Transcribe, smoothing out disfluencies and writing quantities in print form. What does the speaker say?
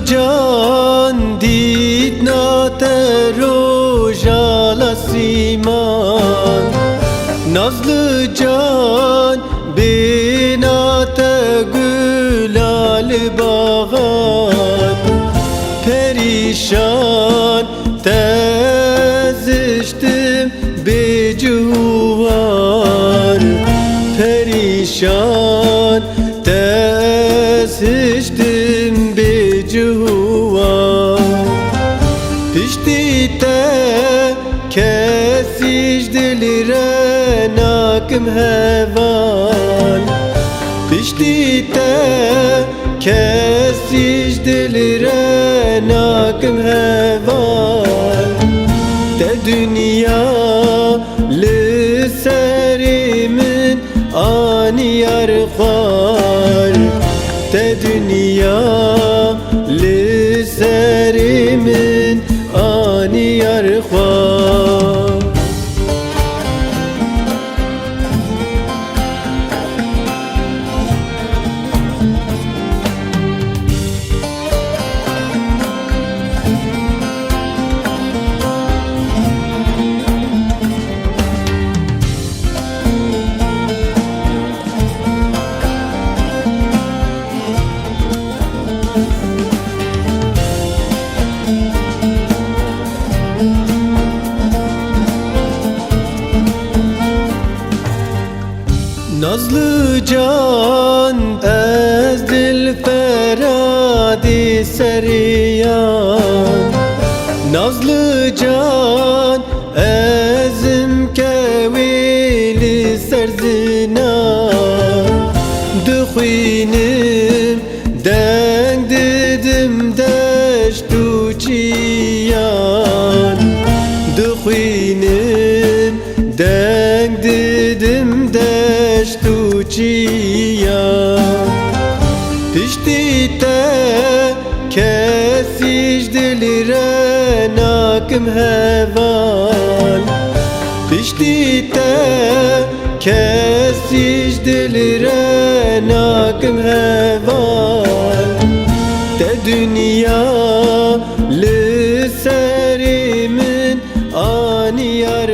can dit nate rojala siman, nazlı can binate gülal bağat, perişan teziştim becuvar, perişan teziştim becuvar. Pişti te kesiş dilire nakim heval, pişti te kesiş dilire nakim heval. De dünya li serimin aniyar khar, de dünya li serimin aniyar khar. Nazlı can ez dil feradi seriyan, nazlı can ezim kevili serzina, duxinim deng dedim deştu çiyan, duxinim deng dedim deştu çiyan. Pişti te kesiş dilire nakim heval, pişti te kesiş dilire nakim heval. De dünya li serimin aniyar